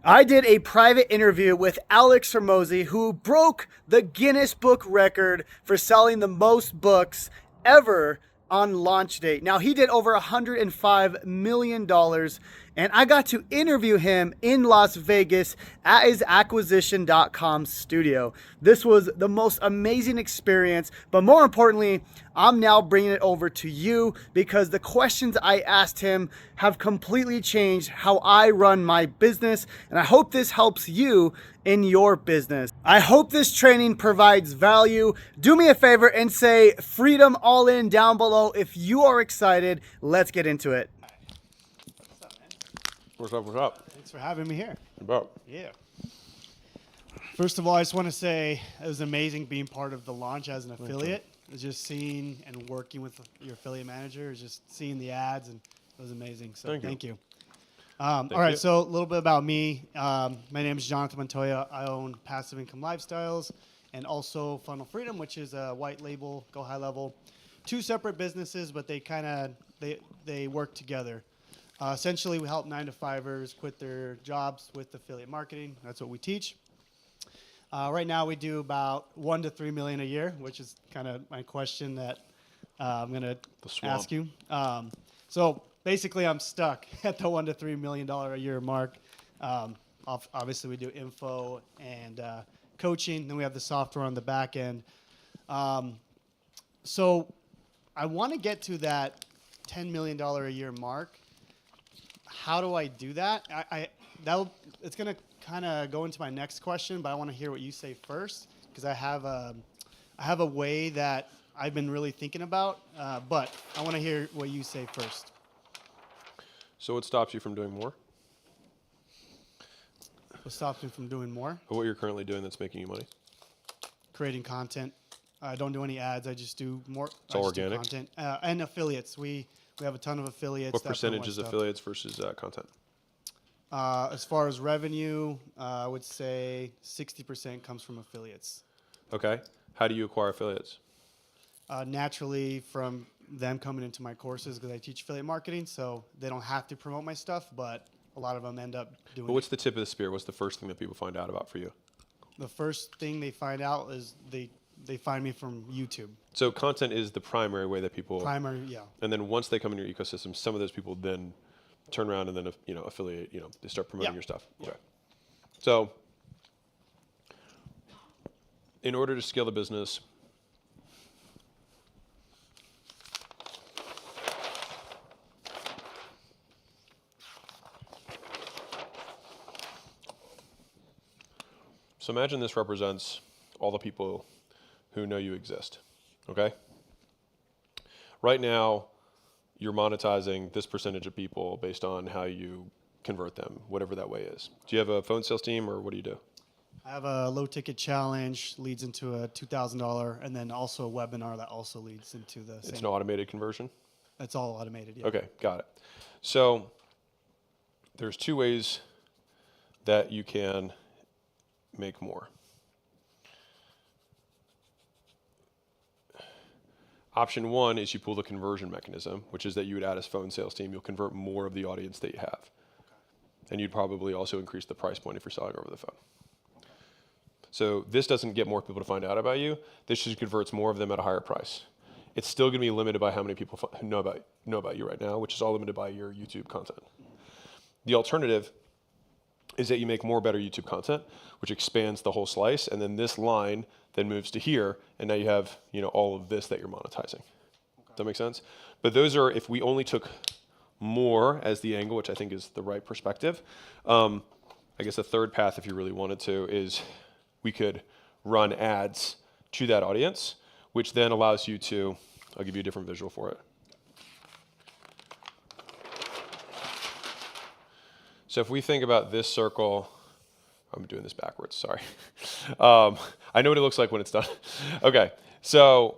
I did a private interview with Alex Hormozi, who broke the Guinness Book record for selling the most books ever on launch date. Now, he did over $105 million, and I got to interview him in Las Vegas at his acquisition.com studio. This was the most amazing experience, but more importantly, I'm now bringing it over to you because the questions I asked him have completely changed how I run my business, and I hope this helps you in your business. I hope this training provides value. Do me a favor and say freedom all in down below if you are excited. Let's get into it. What's up, what's up? Thanks for having me here. About. Yeah. First of all, I just want to say it was amazing being part of the launch as an affiliate. It was just seeing and working with your affiliate manager, just seeing the ads, and it was amazing. So thank you. All right, so a little bit about me. My name is Jonathan Montoya. I own Passive Income Lifestyles and also Funnel Freedom, which is a white label, go high level. Two separate businesses, but they work together. Essentially, we help 9-to-5ers quit their jobs with affiliate marketing. That's what we teach. Right now, we do about $1 to $3 million a year, which is kind of my question that I'm going to ask you. So basically, I'm stuck at the $1 to $3 million a year mark. Obviously, we do info and coaching. Then we have the software on the back end. So I want to get to that $10 million a year mark. How do I do that? It's going to kind of go into my next question, but I want to hear what you say first because I have a way that I've been really thinking about, but I want to hear what you say first. So what stops you from doing more? What stops me from doing more? Or what you're currently doing that's making you money? Creating content. I don't do any ads. I just do more. It's all organic? Content. And affiliates. We have a ton of affiliates. What percentage is affiliates versus content? As far as revenue, I would say 60% comes from affiliates. Okay. How do you acquire affiliates? Naturally from them coming into my courses because I teach affiliate marketing, so they don't have to promote my stuff, but a lot of them end up doing it. But what's the tip of the spear? What's the first thing that people find out about for you? The first thing they find out is they find me from YouTube. So content is the primary way that people... Primary, yeah. And then once they come into your ecosystem, some of those people then turn around and then, affiliate, they start promoting your stuff. Yeah. Okay. So in order to scale the business, so imagine this represents all the people who know you exist, okay? Right now, you're monetizing this percentage of people based on how you convert them, whatever that way is. Do you have a phone sales team, or what do you do? I have a low-ticket challenge, leads into a $2,000, and then also a webinar that also leads into the same. It's an automated conversion? That's all automated, yeah. Okay, got it. So there's two ways that you can make more. Option one is you pull the conversion mechanism, which is that you would add a phone sales team. You'll convert more of the audience that you have. Okay. And you'd probably also increase the price point if you're selling over the phone. Okay. So this doesn't get more people to find out about you. This just converts more of them at a higher price. It's still going to be limited by how many people know about you right now, which is all limited by your YouTube content. The alternative is that you make more better YouTube content, which expands the whole slice, and then this line then moves to here, and now you have all of this that you're monetizing. Okay. Does that make sense? But those are, if we only took more as the angle, which I think is the right perspective, I guess a third path, if you really wanted to, is we could run ads to that audience, which then allows you to, I'll give you a different visual for it. So if we think about this circle, I'm doing this backwards, sorry. I know what it looks like when it's done. Okay, so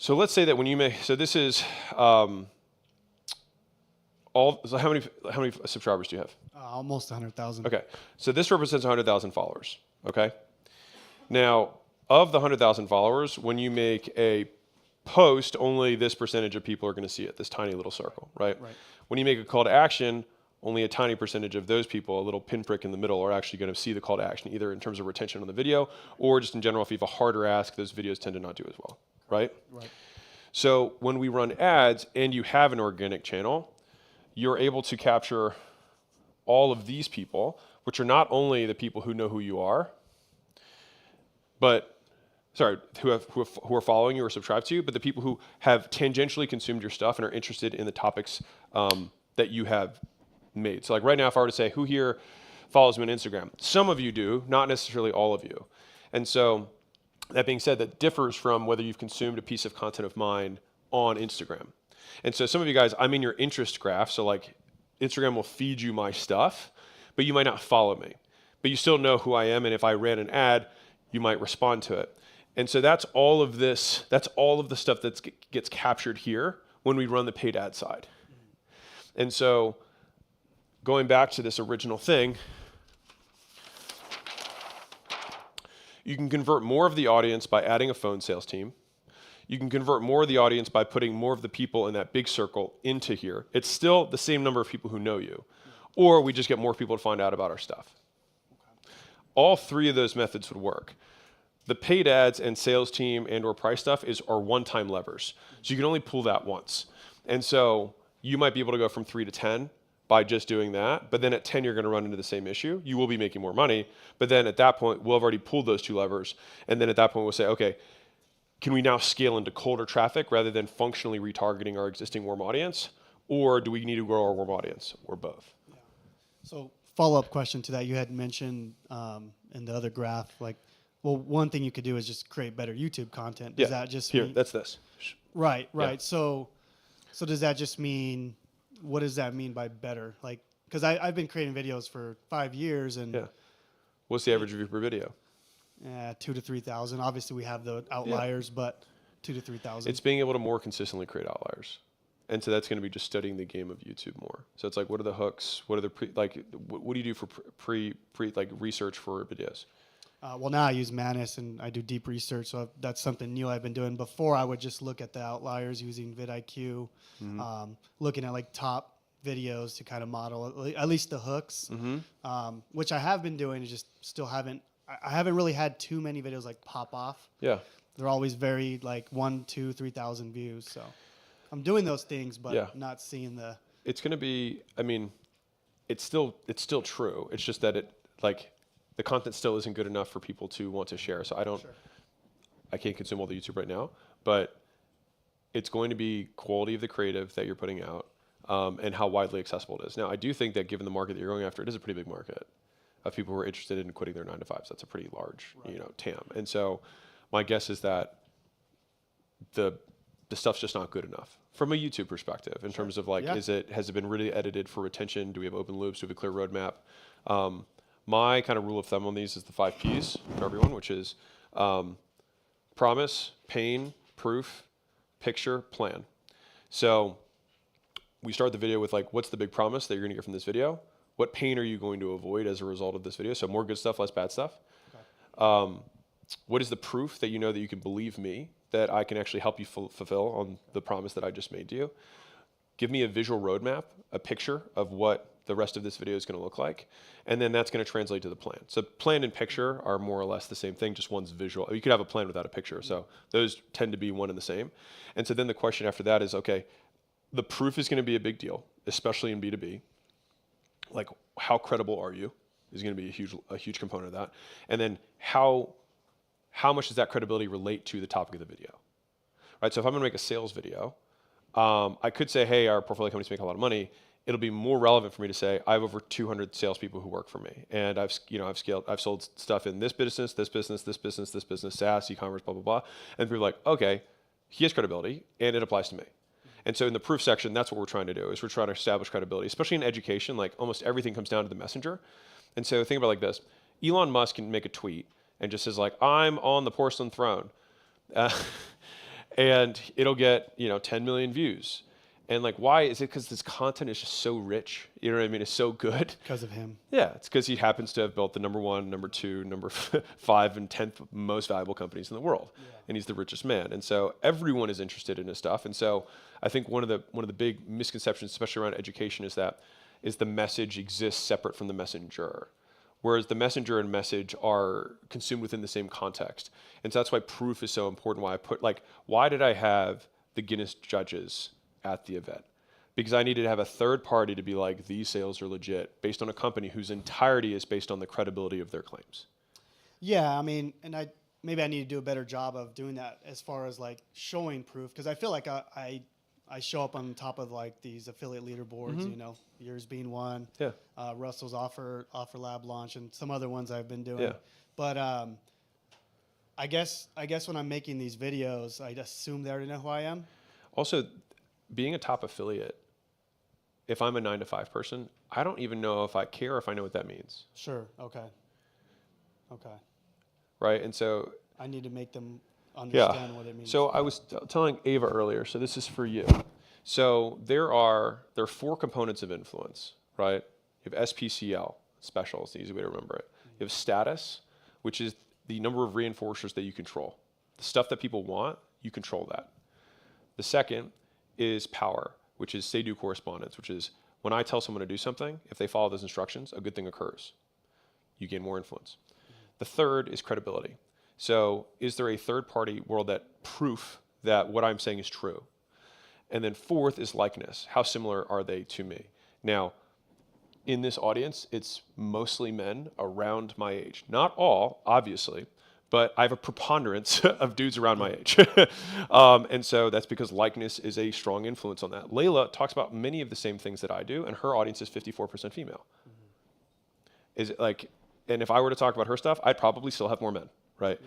let's say that when you make, so this is so how many subscribers do you have? Almost 100,000. Okay, so this represents 100,000 followers, okay? Now, of the 100,000 followers, when you make a post, only this percentage of people are going to see it, this tiny little circle, right? Right. When you make a call to action, only a tiny percentage of those people, a little pinprick in the middle, are actually going to see the call to action, either in terms of retention on the video or just in general, if you have a harder ask, those videos tend to not do as well, right? Right. So when we run ads and you have an organic channel, you're able to capture all of these people, which are not only the people who know who you are, but who are following you or subscribed to you, but the people who have tangentially consumed your stuff and are interested in the topics that you have made. So like right now, if I were to say, who here follows me on Instagram? Some of you do, not necessarily all of you. And so that being said, that differs from whether you've consumed a piece of content of mine on Instagram. And so some of you guys, I'm in your interest graph. So like Instagram will feed you my stuff, but you might not follow me, but you still know who I am. And if I ran an ad, you might respond to it. And so that's all of this, that's all of the stuff that gets captured here when we run the paid ad side. And so going back to this original thing, you can convert more of the audience by adding a phone sales team. You can convert more of the audience by putting more of the people in that big circle into here. It's still the same number of people who know you, or we just get more people to find out about our stuff. All three of those methods would work. The paid ads and sales team and or price stuff are one-time levers. So you can only pull that once. And so you might be able to go from 3 to 10 by just doing that. But then at 10, you're going to run into the same issue. You will be making more money. But then at that point, we'll have already pulled those 2 levers. And then at that point, we'll say, okay, can we now scale into colder traffic rather than functionally retargeting our existing warm audience? Or do we need to grow our warm audience, or both? Yeah. So follow-up question to that. You had mentioned in the other graph, like, well, one thing you could do is just create better YouTube content. Does that just here? mean, That's this. Right. Yeah. So does that just mean? What does that mean by better? Like, because I've been creating videos for 5 years, and What's the average view per video? 2,000 to 3,000. Obviously, we have the outliers, but 2,000 to 3,000. It's being able to more consistently create outliers. And so that's going to be just studying the game of YouTube more. So it's like, what are the hooks? What are the what do you do for pre research for videos? Well, now I use Manus and I do deep research, so that's something new I've been doing. Before, I would just look at the outliers using vidIQ, looking at like top videos to kind of model at least the hooks, which I have been doing. Just still haven't. I haven't really had too many videos like pop off. Yeah, they're always very like 1, 2, 3,000 views. So I'm doing those things, but not seeing the. It's going to be. I mean, it's still true. It's just that the content still isn't good enough for people to want to share. So I can't consume all the YouTube right now, but it's going to be quality of the creative that you're putting out and how widely accessible it is. Now, I do think that given the market that you're going after, it is a pretty big market of people who are interested in quitting their 9-to-5s. That's a pretty large, TAM. And so my guess is that the stuff's just not good enough from a YouTube perspective in terms of has it been really edited for retention? Do we have open loops? Do we have a clear roadmap? My kind of rule of thumb on these is the 5 Ps for everyone, which is promise, pain, proof, picture, plan. So we start the video with what's the big promise that you're going to get from this video? What pain are you going to avoid as a result of this video? So more good stuff, less bad stuff. Okay. What is the proof that you know that you can believe me, that I can actually help you fulfill on the promise that I just made to you? Give me a visual roadmap, a picture of what the rest of this video is going to look like. And then that's going to translate to the plan. So plan and picture are more or less the same thing, just one's visual. You could have a plan without a picture. So those tend to be one and the same. And so then the question after that is, okay, the proof is going to be a big deal, especially in B2B. Like, how credible are you is going to be a huge component of that. And then how much does that credibility relate to the topic of the video? Right? So if I'm going to make a sales video, I could say, hey, our portfolio companies make a lot of money. It'll be more relevant for me to say I have over 200 salespeople who work for me, and I've sold stuff in this business, SaaS, e-commerce, blah blah blah, and people are like, okay, he has credibility, and it applies to me. And so in the proof section, that's what we're trying to do, is we're trying to establish credibility, especially in education. Like almost everything comes down to the messenger. And so think about it like this: Elon Musk can make a tweet and just says I'm on the porcelain throne, and it'll get 10 million views. And like, why is it? Because this content is just so rich. You know what I mean? It's so good. Because of him. Yeah, it's because he happens to have built the number 1, number 2, number 5, and 10th most valuable companies in the world, and he's the richest man. And so everyone is interested in his stuff. And so I think one of the big misconceptions, especially around education, is the message exists separate from the messenger, whereas the messenger and message are consumed within the same context. And so that's why proof is so important. Why I put why did I have the Guinness judges at the event? Because I needed to have a third party to be like, these sales are legit, based on a company whose entirety is based on the credibility of their claims. Yeah, I mean, and maybe I need to do a better job of doing that as far as like showing proof, because I feel like I show up on top of like these affiliate leaderboards, you know, yours being one, Russell's offer lab launch, and some other ones I've been doing. Yeah. But I guess when I'm making these videos, I assume they already know who I am. Also, being a top affiliate, if I'm a 9-to-5 person, I don't even know if I care if I know what that means. Sure. Okay. Right. And so I need to make them understand what it means. So I was telling Ava earlier, so this is for you. So there are 4 components of influence, right? You have SPCL, special, it's the easy way to remember it. You have status, which is the number of reinforcers that you control. The stuff that people want, you control that. The second is power, which is say-do correspondence, which is when I tell someone to do something, if they follow those instructions, a good thing occurs. You gain more influence. The third is credibility. So is there a third-party world that proof that what I'm saying is true? And then fourth is likeness. How similar are they to me? Now, in this audience, it's mostly men around my age. Not all, obviously, but I have a preponderance of dudes around my age. And so that's because likeness is a strong influence on that. Layla talks about many of the same things that I do, and her audience is 54% female. Is it like, and if I were to talk about her stuff, I'd probably still have more men, right?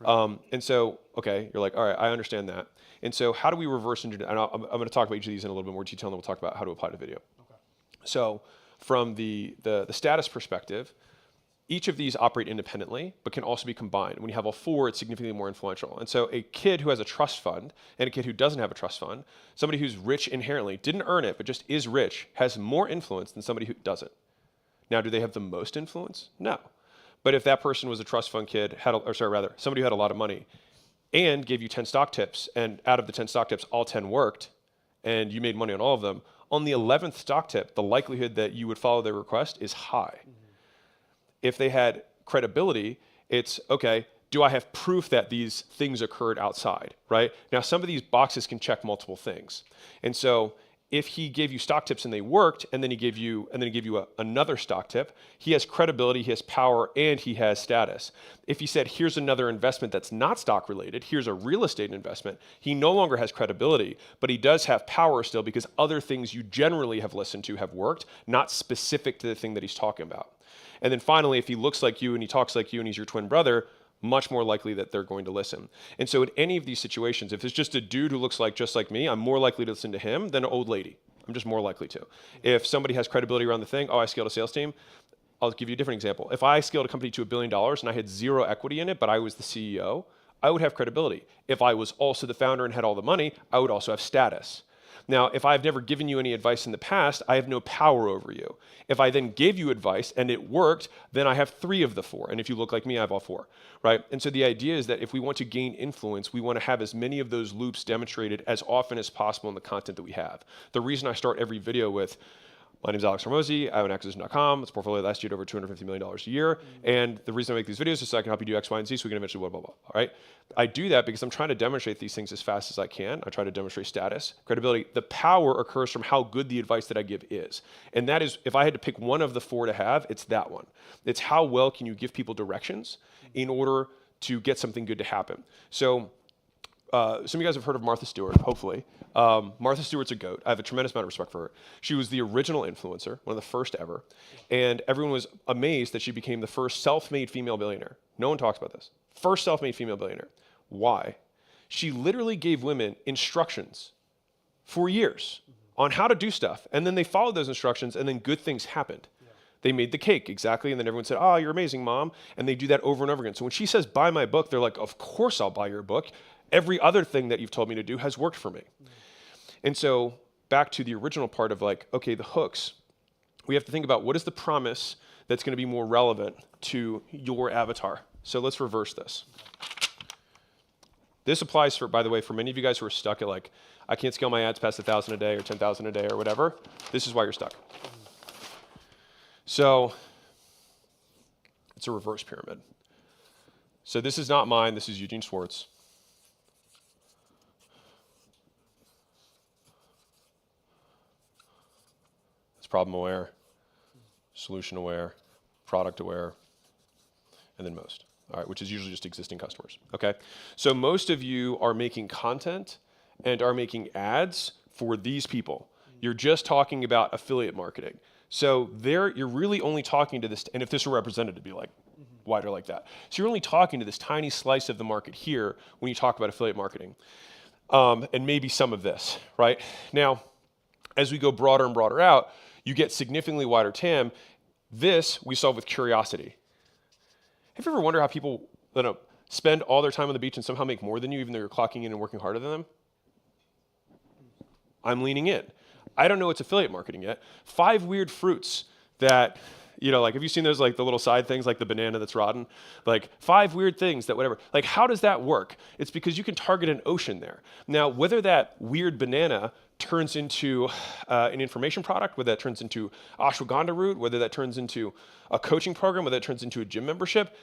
And so, okay, you're like, all right, I understand that. And so how do we reverse engineer? And I'm going to talk about each of these in a little bit more detail, and then we'll talk about how to apply to video. Okay. So from the status perspective, each of these operate independently, but can also be combined. When you have all 4, it's significantly more influential. And so a kid who has a trust fund and a kid who doesn't have a trust fund, somebody who's rich inherently, didn't earn it, but just is rich, has more influence than somebody who doesn't. Now, do they have the most influence? No. But if that person was a trust fund kid, somebody who had a lot of money and gave you 10 stock tips, and out of the 10 stock tips, all 10 worked, and you made money on all of them, on the 11th stock tip, the likelihood that you would follow their request is high. If they had credibility, it's, okay, do I have proof that these things occurred outside, right? Now, some of these boxes can check multiple things. And so if he gave you stock tips and they worked, and then he gave you another stock tip, he has credibility, he has power, and he has status. If he said, here's another investment that's not stock related, here's a real estate investment, he no longer has credibility, but he does have power still because other things you generally have listened to have worked, not specific to the thing that he's talking about. And then finally, if he looks like you and he talks like you and he's your twin brother, much more likely that they're going to listen. And so in any of these situations, if it's just a dude who looks like just like me, I'm more likely to listen to him than an old lady. I'm just more likely to. If somebody has credibility around the thing, I scaled a sales team, I'll give you a different example. If I scaled a company to $1 billion and I had 0 equity in it, but I was the CEO, I would have credibility. If I was also the founder and had all the money, I would also have status. Now, if I've never given you any advice in the past, I have no power over you. If I then gave you advice and it worked, then I have 3 of the 4. And if you look like me, I have all 4, right? And so the idea is that if we want to gain influence, we want to have as many of those loops demonstrated as often as possible in the content that we have. The reason I start every video with, my name is Alex Hormozi, I own acquisition.com. It's a portfolio that last year at over $250 million a year. And the reason I make these videos is so I can help you do X, Y, and Z so we can eventually blah, blah, blah, all right? I do that because I'm trying to demonstrate these things as fast as I can. I try to demonstrate status, credibility. The power occurs from how good the advice that I give is. And that is, if I had to pick one of the 4 to have, it's that one. It's how well can you give people directions in order to get something good to happen. So some of you guys have heard of Martha Stewart, hopefully. Martha Stewart's a GOAT. I have a tremendous amount of respect for her. She was the original influencer, one of the first ever, and everyone was amazed that she became the first self-made female billionaire. No one talks about this. First self-made female billionaire. Why? She literally gave women instructions for years on how to do stuff, and then they followed those instructions, and then good things happened. They made the cake, exactly, and then everyone said, oh, you're amazing, Mom, and they do that over and over again. So when she says, buy my book, they're like, of course I'll buy your book. Every other thing that you've told me to do has worked for me. And so back to the original part of like, okay, the hooks, we have to think about what is the promise that's going to be more relevant to your avatar. So let's reverse this. This applies for, by the way, for many of you guys who are stuck at like, I can't scale my ads past 1,000 a day or 10,000 a day or whatever. This is why you're stuck. So it's a reverse pyramid. So this is not mine. This is Eugene Schwartz. It's problem aware, solution aware, product aware, and then most. All right, which is usually just existing customers. Okay, so most of you are making content and are making ads for these people. You're just talking about affiliate marketing. So there, you're really only talking to this, and if this were represented to be like wider like that. So you're only talking to this tiny slice of the market here when you talk about affiliate marketing. And maybe some of this, right? Now, as we go broader and broader out, you get significantly wider TAM. This we solve with curiosity. Have you ever wondered how people spend all their time on the beach and somehow make more than you, even though you're clocking in and working harder than them? I'm leaning in. I don't know what's affiliate marketing yet. 5 weird fruits that, like, have you seen those, like, the little side things, like the banana that's rotten? Like, 5 weird things that whatever. Like, how does that work? It's because you can target an ocean there. Now, whether that weird banana turns into an information product, whether that turns into ashwagandha root, whether that turns into a coaching program, whether that turns into a gym membership,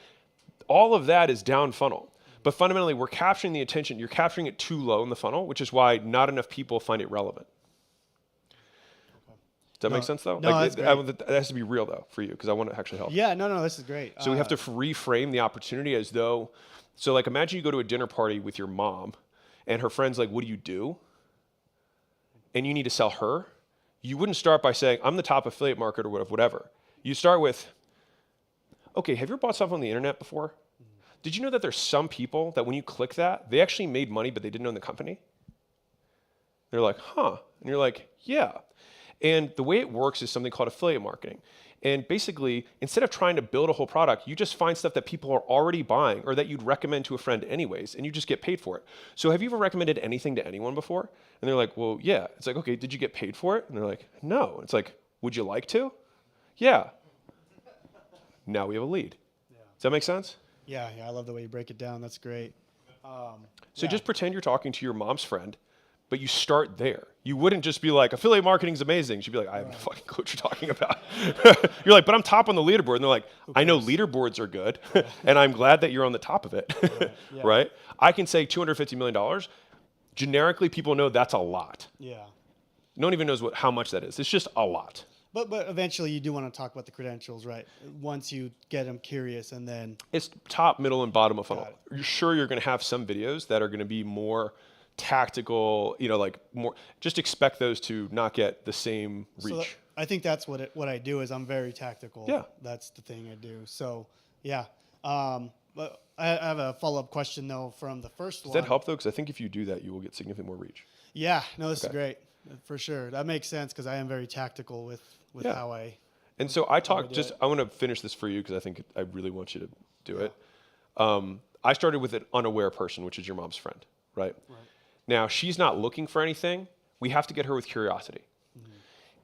all of that is down funnel. But fundamentally, we're capturing the attention. You're capturing it too low in the funnel, which is why not enough people find it relevant. Does that make sense, though? No, like, that's great. that has to be real, though, for you, because I want to actually help. Yeah, no, this is great. So we have to reframe the opportunity as though, so like imagine you go to a dinner party with your mom, and her friend's like, what do you do? And you need to sell her. You wouldn't start by saying, I'm the top affiliate marketer or whatever. You start with, okay, have you ever bought stuff on the internet before? Did you know that there's some people that when you click that, they actually made money, but they didn't own the company? They're like, huh. And you're like, yeah. And the way it works is something called affiliate marketing. And basically, instead of trying to build a whole product, you just find stuff that people are already buying or that you'd recommend to a friend anyways, and you just get paid for it. So have you ever recommended anything to anyone before? And they're like, well, yeah. It's like, okay, did you get paid for it? And they're like, no. It's like, would you like to? Yeah. Now we have a lead. Yeah. Does that make sense? Yeah, I love the way you break it down. That's great. So just pretend you're talking to your mom's friend, but you start there. You wouldn't just be like, affiliate marketing is amazing. She'd be like, I have no fucking clue what you're talking about. You're like, but I'm top on the leaderboard. And they're like, I know leaderboards are good, and I'm glad that you're on the top of it, right? I can say $250 million. Generically, people know that's a lot. Yeah. No one even knows how much that is. It's just a lot. But eventually you do want to talk about the credentials, right? Once you get them curious and then... It's top, middle, and bottom of funnel. You're sure you're going to have some videos that are going to be more tactical, like more, just expect those to not get the same reach. So I think that's what I do is I'm very tactical. Yeah. That's the thing I do. So, yeah. But I have a follow-up question, though, from the first one. Does that help, though? Because I think if you do that, you will get significantly more reach. Yeah. No, this is great. For sure. That makes sense because I am very tactical with how I... And so I want to finish this for you because I think I really want you to do it. I started with an unaware person, which is your mom's friend, right? Now, she's not looking for anything. We have to get her with curiosity. Mm-hmm.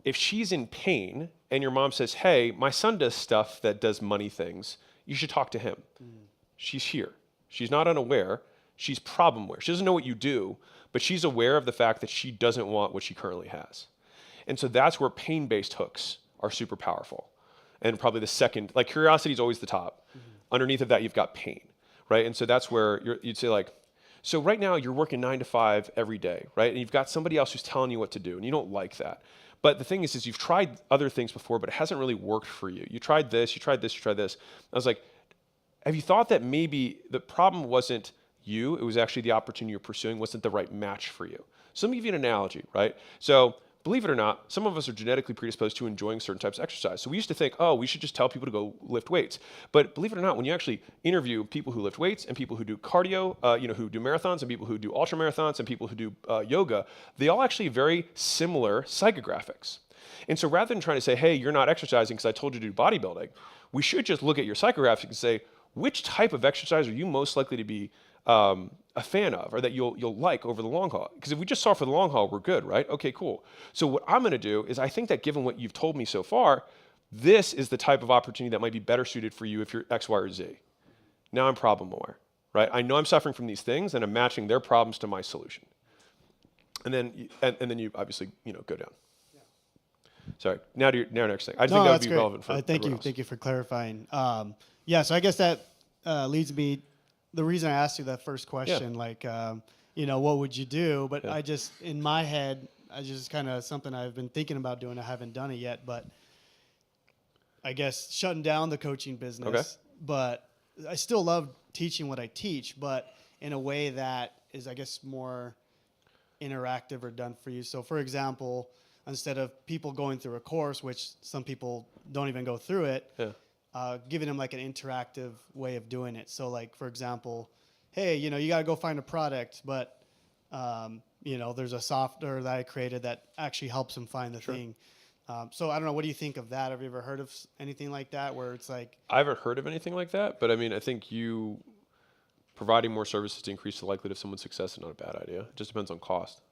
If she's in pain and your mom says, hey, my son does stuff that does money things, you should talk to him. Mm-hmm. She's here. She's not unaware. She's problem aware. She doesn't know what you do, but she's aware of the fact that she doesn't want what she currently has. And so that's where pain-based hooks are super powerful. And probably the second, like curiosity is always the top. Mm-hmm. Underneath of that, you've got pain, right? And so that's where you'd say like, so right now you're working 9 to 5 every day, right? And you've got somebody else who's telling you what to do, and you don't like that. But the thing is you've tried other things before, but it hasn't really worked for you. You tried this, you tried this, you tried this. I was like, have you thought that maybe the problem wasn't you, it was actually the opportunity you're pursuing wasn't the right match for you? So let me give you an analogy, right? So believe it or not, some of us are genetically predisposed to enjoying certain types of exercise. So we used to think, oh, we should just tell people to go lift weights. But believe it or not, when you actually interview people who lift weights and people who do cardio, who do marathons and people who do ultra marathons and people who do yoga, they all actually have very similar psychographics. And so rather than trying to say, hey, you're not exercising because I told you to do bodybuilding, we should just look at your psychographics and say, which type of exercise are you most likely to be a fan of, or that you'll like over the long haul. Because if we just solve for the long haul, we're good, right? Okay, cool. So what I'm going to do is I think that given what you've told me so far, this is the type of opportunity that might be better suited for you if you're X, Y, or Z. Now I'm problem aware, right? I know I'm suffering from these things, and I'm matching their problems to my solution. And then you obviously go down. Sorry. Now to your next thing. I think that would be great. relevant for thank you. else. Thank you for clarifying. So I guess that leads me. The reason I asked you that first question, what would you do? But I just, in my head, I just kind of something I've been thinking about doing. I haven't done it yet, but I guess shutting down the coaching business. Okay. But I still love teaching what I teach, but in a way that is, I guess, more interactive or done for you. So, for example, instead of people going through a course, which some people don't even go through it, giving them like an interactive way of doing it. So, like, for example, hey, you got to go find a product, but, there's a software that I created that actually helps them find the thing. So I don't know. What do you think of that? Have you ever heard of anything like that where it's like... I haven't heard of anything like that, but I mean, I think providing more services to increase the likelihood of someone's success is not a bad idea. It just depends on cost.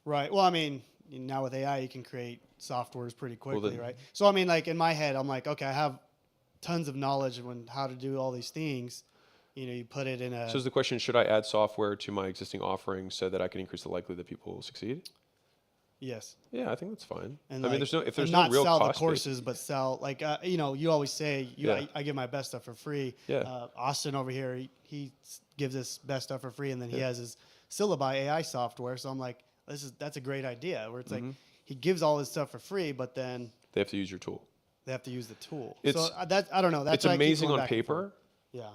Right. Well, I mean, now with AI, you can create softwares pretty quickly, right? So, I mean, like in my head, I'm like, okay, I have tons of knowledge on how to do all these things. You put it in a... So is the question, should I add software to my existing offerings so that I can increase the likelihood that people will succeed? Yes. Yeah, I think that's fine. And I mean, if there's not no real sell cost the courses, but sell you always say I give my best stuff for free. Yeah. Austin over here, he gives us best stuff for free, and then he has his Syllabi AI software. So I'm like, that's a great idea. Where it's like he gives all his stuff for free, but then they have to use your tool. They have to use the tool. So I don't know. That's it's amazing on paper. Yeah.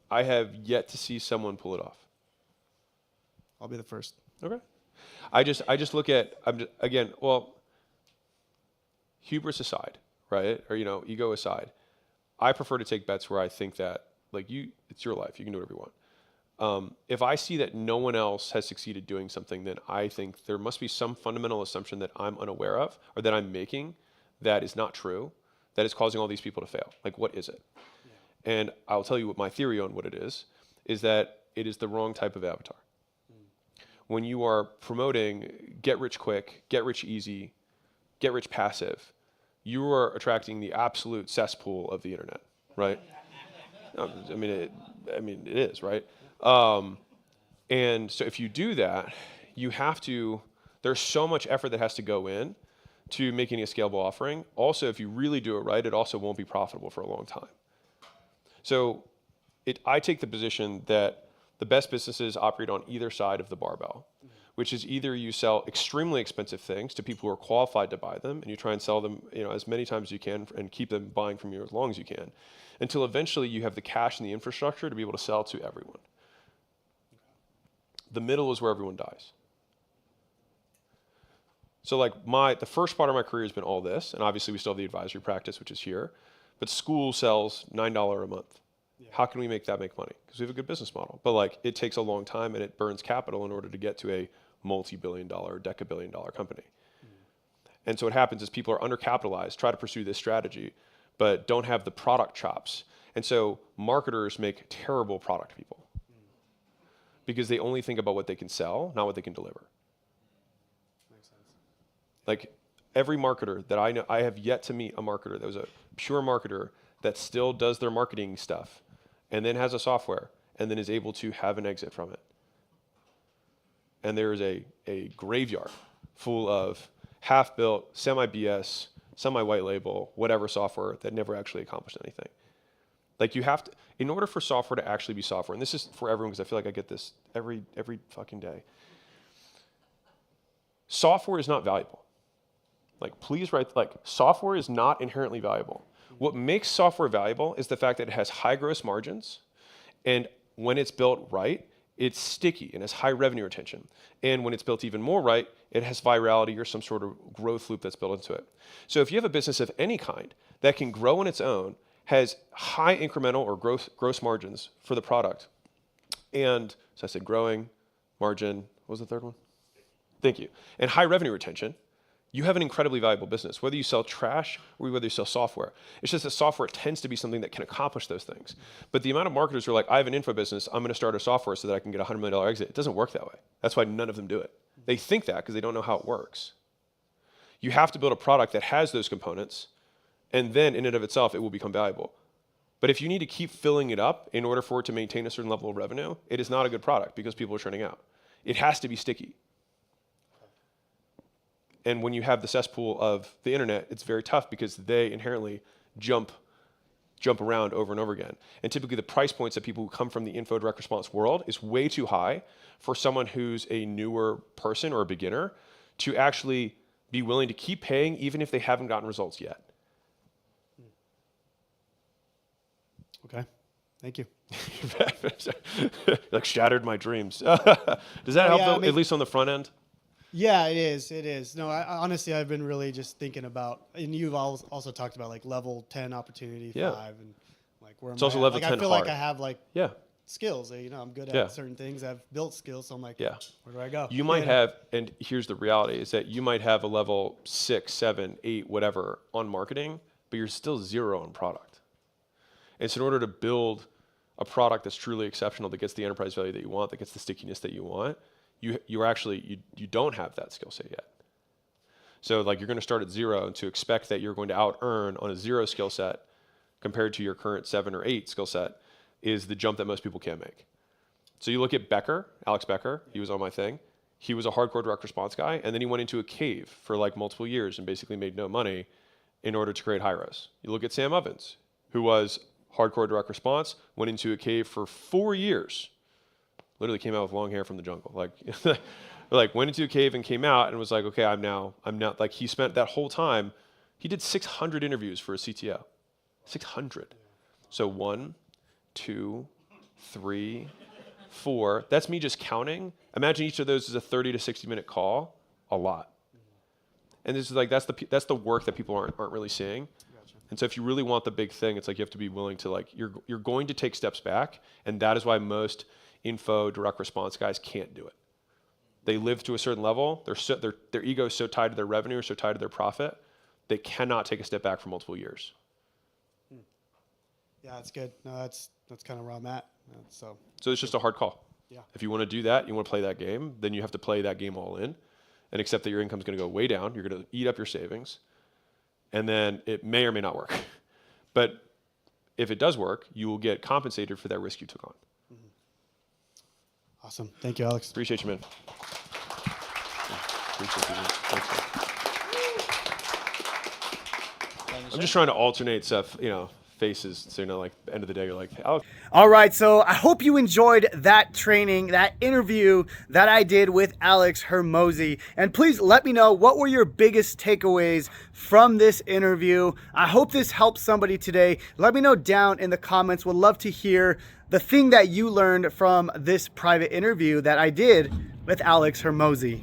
I have yet to see someone pull it off. I'll be the first. Okay. I just look at, hubris aside, right? Or, ego aside, I prefer to take bets where I think that, it's your life. You can do whatever you want. If I see that no one else has succeeded doing something, then I think there must be some fundamental assumption that I'm unaware of or that I'm making that is not true, that is causing all these people to fail. Like, what is it? Yeah. And I'll tell you what my theory on what it is that it is the wrong type of avatar. When you are promoting get rich quick, get rich easy, get rich passive, you are attracting the absolute cesspool of the internet, right? I mean, it is, right? And so if you do that, there's so much effort that has to go in to making a scalable offering. Also, if you really do it right, it also won't be profitable for a long time. So I take the position that the best businesses operate on either side of the barbell, which is either you sell extremely expensive things to people who are qualified to buy them, and you try and sell them as many times as you can and keep them buying from you as long as you can, until eventually you have the cash and the infrastructure to be able to sell to everyone. The middle is where everyone dies. So the first part of my career has been all this, and obviously we still have the advisory practice, which is here, but school sells $9 a month. How can we make that make money? Because we have a good business model. But it takes a long time and it burns capital in order to get to a multi-billion-dollar, deca-billion-dollar company. And so what happens is people are undercapitalized, try to pursue this strategy, but don't have the product chops. And so marketers make terrible product people because they only think about what they can sell, not what they can deliver. Makes sense. Like every marketer that I know, I have yet to meet a marketer that was a pure marketer that still does their marketing stuff and then has a software and then is able to have an exit from it. And there is a graveyard full of half-built, semi-BS, semi-white label, whatever software that never actually accomplished anything. You have to, in order for software to actually be software, and this is for everyone because I feel like I get this every fucking day. Software is not valuable. Please write, software is not inherently valuable. What makes software valuable is the fact that it has high gross margins, and when it's built right, it's sticky and has high revenue retention. And when it's built even more right, it has virality or some sort of growth loop that's built into it. So if you have a business of any kind that can grow on its own, has high incremental or gross margins for the product, and so I said growing, margin, what was the third one? Thank you. And high revenue retention, you have an incredibly valuable business, whether you sell trash or whether you sell software. It's just that software tends to be something that can accomplish those things. But the amount of marketers who are like, I have an info business, I'm going to start a software so that I can get a $100 million exit. It doesn't work that way. That's why none of them do it. They think that because they don't know how it works. You have to build a product that has those components, and then in and of itself, it will become valuable. But if you need to keep filling it up in order for it to maintain a certain level of revenue, it is not a good product because people are churning out. It has to be sticky. And when you have the cesspool of the internet, it's very tough because they inherently jump around over and over again. And typically the price points of people who come from the info direct response world is way too high for someone who's a newer person or a beginner to actually be willing to keep paying even if they haven't gotten results yet. Okay, thank you. Like shattered my dreams. Does that help though, at least on the front end? Yeah, it is. It is. No, honestly, I've been really just thinking about, and you've also talked about like level 10 opportunity 5 and like where it's also level 10 I feel hard. like I have like skills. You know, I'm good at certain things. I've built skills, so I'm like, where do I go? You might have, and here's the reality, is that you might have a level 6, 7, 8, whatever on marketing, but you're still 0 on product. And so in order to build a product that's truly exceptional, that gets the enterprise value that you want, that gets the stickiness that you want, you don't have that skill set yet. So like you're going to start at 0, and to expect that you're going to out earn on a 0 skill set compared to your current 7 or 8 skill set is the jump that most people can't make. So you look at Becker, Alex Becker, he was on my thing. He was a hardcore direct response guy, and then he went into a cave for like multiple years and basically made no money in order to create Hyros. You look at Sam Ovens, who was hardcore direct response, went into a cave for 4 years. Literally came out with long hair from the jungle. Like went into a cave and came out and was like, okay, I'm now, like he spent that whole time, he did 600 interviews for a CTO. 600. So 1, 2, 3, 4. That's me just counting. Imagine each of those is a 30 to 60 minute call. A lot. And this is like, that's the work that people aren't really seeing. And so if you really want the big thing, it's like you have to be willing to like, you're going to take steps back. And that is why most info direct response guys can't do it. They live to a certain level. Their ego is so tied to their revenue or so tied to their profit, they cannot take a step back for multiple years. Yeah, that's good. No, that's kind of where I'm at. So it's just a hard call. Yeah. If you want to do that, you want to play that game, then you have to play that game all in and accept that your income is going to go way down. You're going to eat up your savings, and then it may or may not work. But if it does work, you will get compensated for that risk you took on. Awesome. Thank you, Alex. Appreciate you, man. Appreciate you, man. Thanks, I'm just trying to alternate stuff, faces. So, like, end of the day, you're like, Alex. All right, so I hope you enjoyed that training, that interview that I did with Alex Hormozi. And please let me know, what were your biggest takeaways from this interview? I hope this helps somebody today. Let me know down in the comments. Would love to hear the thing that you learned from this private interview that I did with Alex Hormozi.